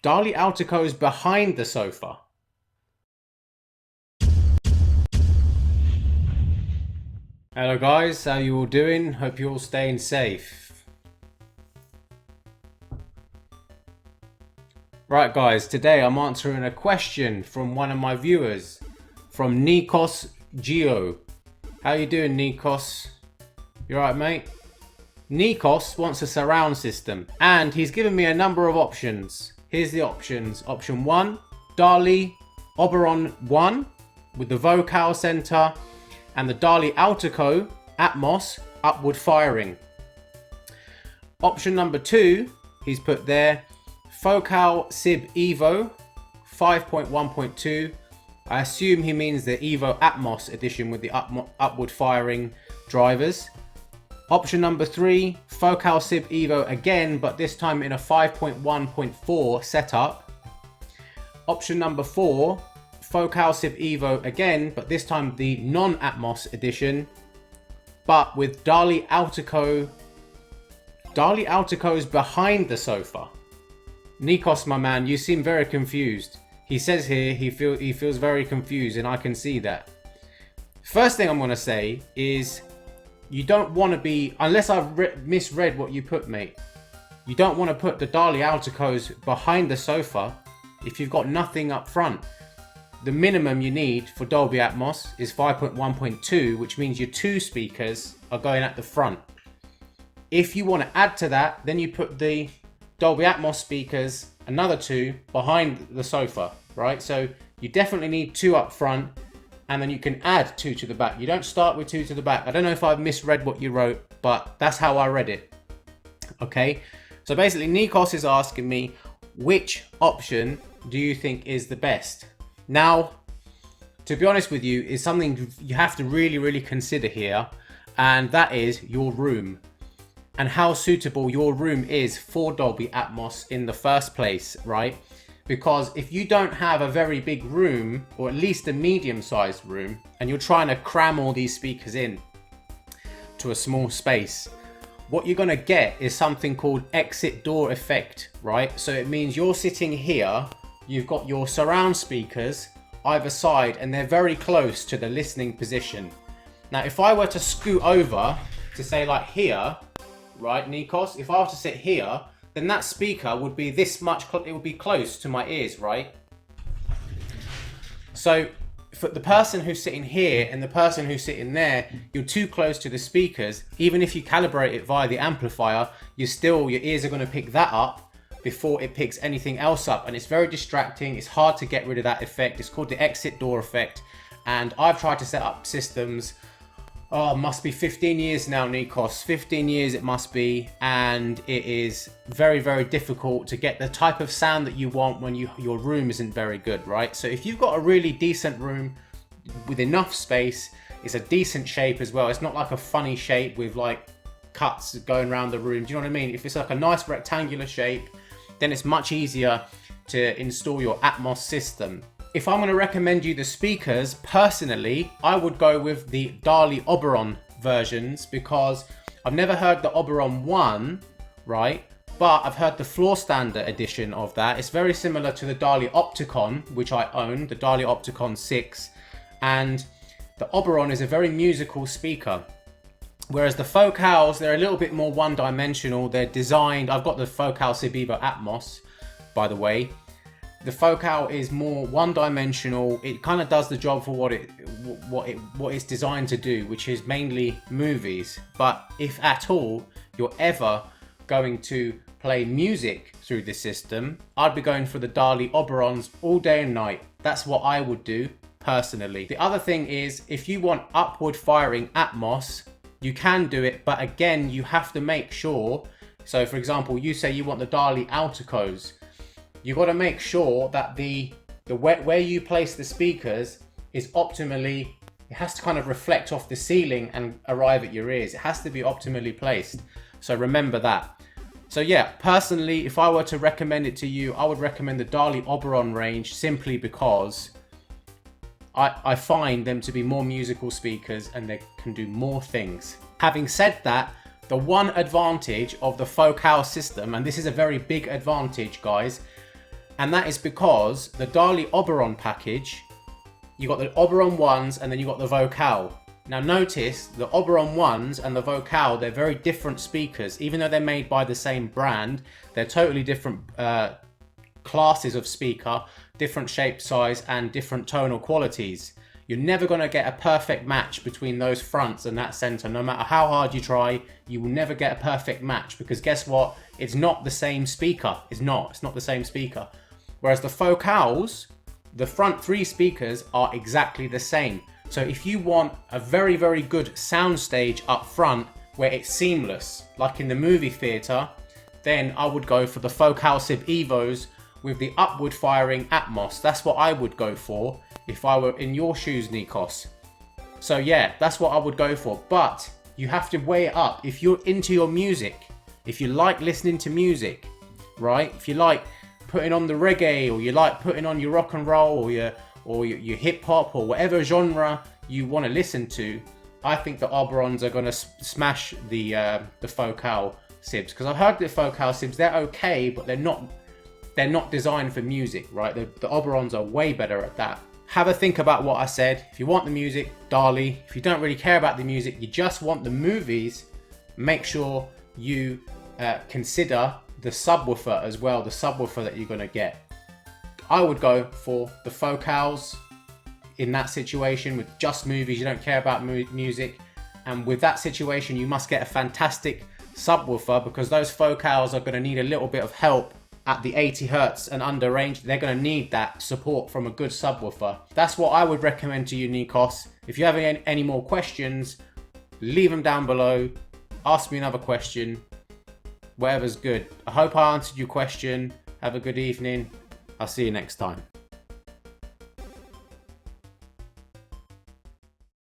Dali Alteco is behind the sofa. Hello guys, how you all doing? Hope you're all staying safe. Right guys, today I'm answering a question from one of my viewers, from Nikos Geo. How you doing, Nikos? You alright, mate? Nikos wants a surround system and he's given me a number of options. Here's the options. Option 1, Dali Oberon 1 with the vocal center and the Dali Alteco Atmos upward firing. Option number 2, he's put there, Focal Sib Evo 5.1.2. I assume he means the Evo Atmos edition with the upward firing drivers. Option number 3, Focal Sib Evo again, but this time in a 5.1.4 setup. Option number 4, Focal Sib Evo again, but this time the non-Atmos edition, but with Dali Alteco. Dali Alteco's behind the sofa. Nikos, my man, you seem very confused. He says here he feels very confused, and I can see that. First thing I'm going to say is, you don't want to be, unless I've misread what you put, mate, you don't want to put the Dali Altecos behind the sofa if you've got nothing up front. The minimum you need for Dolby Atmos is 5.1.2, which means your 2 speakers are going at the front. If you want to add to that, then you put the Dolby Atmos speakers, another 2, behind the sofa, right? So you definitely need 2 up front, and then you can add 2 to the back. You don't start with 2 to the back. I don't know if I've misread what you wrote, but that's how I read it. Okay, so basically Nikos is asking me, which option do you think is the best? Now, to be honest with you, is something you have to really consider here, and that is your room and how suitable your room is for Dolby Atmos in the first place, right? Because if you don't have a very big room, or at least a medium-sized room, and you're trying to cram all these speakers in to a small space, what you're going to get is something called exit door effect, right? So it means you're sitting here, you've got your surround speakers either side, and they're very close to the listening position. Now, if I were to scoot over to say like here, right, Nikos, if I were to sit here, then that speaker would be this much, it would be close to my ears, right? So for the person who's sitting here and the person who's sitting there, you're too close to the speakers. Even if you calibrate it via the amplifier, your ears are going to pick that up before it picks anything else up, and it's very distracting. It's hard to get rid of that effect. It's called the exit door effect, and I've tried to set up systems, oh, must be 15 years now, Nikos. 15 years it must be, and it is very difficult to get the type of sound that you want when your room isn't very good, right? So if you've got a really decent room with enough space, it's a decent shape as well. It's not like a funny shape with like cuts going around the room. Do you know what I mean? If it's like a nice rectangular shape, then it's much easier to install your Atmos system. If I'm going to recommend you the speakers, personally, I would go with the Dali Oberon versions, because I've never heard the Oberon 1, right? But I've heard the floor standard edition of that. It's very similar to the Dali Opticon, which I own, the Dali Opticon 6. And the Oberon is a very musical speaker. Whereas the Focals, they're a little bit more one-dimensional. They're designed, I've got the Focal Sib Evo Atmos, by the way. The Focal is more one-dimensional. It kind of does the job for what it's designed to do, which is mainly movies. But if at all you're ever going to play music through this system, I'd be going for the Dali Oberons all day and night. That's what I would do personally. The other thing is, if you want upward firing Atmos, you can do it, but again, you have to make sure. So for example, you say you want the Dali Altecos. You got to make sure that the where you place the speakers is optimally, it has to kind of reflect off the ceiling and arrive at your ears. It has to be optimally placed. So remember that. So yeah, personally, if I were to recommend it to you, I would recommend the Dali Oberon range, simply because I find them to be more musical speakers and they can do more things. Having said that, the one advantage of the Focal system, and this is a very big advantage, guys, And that is because the Dali Oberon package, you got the Oberon ones and then you got the Focal. Now notice the Oberon ones and the Focal, they're very different speakers. Even though they're made by the same brand, they're totally different classes of speaker, different shape, size, and different tonal qualities. You're never going to get a perfect match between those fronts and that center. No matter how hard you try, you will never get a perfect match, because guess what? It's not the same speaker. It's not the same speaker. Whereas the Focals, the front 3 speakers are exactly the same. So if you want a very, very good soundstage up front where it's seamless, like in the movie theater, then I would go for the Focal Sib Evos with the upward firing Atmos. That's what I would go for if I were in your shoes, Nikos. So yeah, that's what I would go for. But you have to weigh it up. If you're into your music, if you like listening to music, right? If you like putting on the reggae, or you like putting on your rock and roll, or your hip hop, or whatever genre you want to listen to, I think the Oberons are going to smash the Focal Sibs. Because I've heard the Focal Sibs, they're okay, but they're not designed for music, right? The Oberons are way better at that. Have a think about what I said. If you want the music, Dali. If you don't really care about the music, you just want the movies, make sure you consider the subwoofer as well, the subwoofer that you're going to get. I would go for the Focals in that situation with just movies. You don't care about music. And with that situation, you must get a fantastic subwoofer, because those Focals are going to need a little bit of help at the 80 Hertz and under range. They're going to need that support from a good subwoofer. That's what I would recommend to you, Nikos. If you have any more questions, leave them down below. Ask me another question. Whatever's good. I hope I answered your question. Have a good evening. I'll see you next time.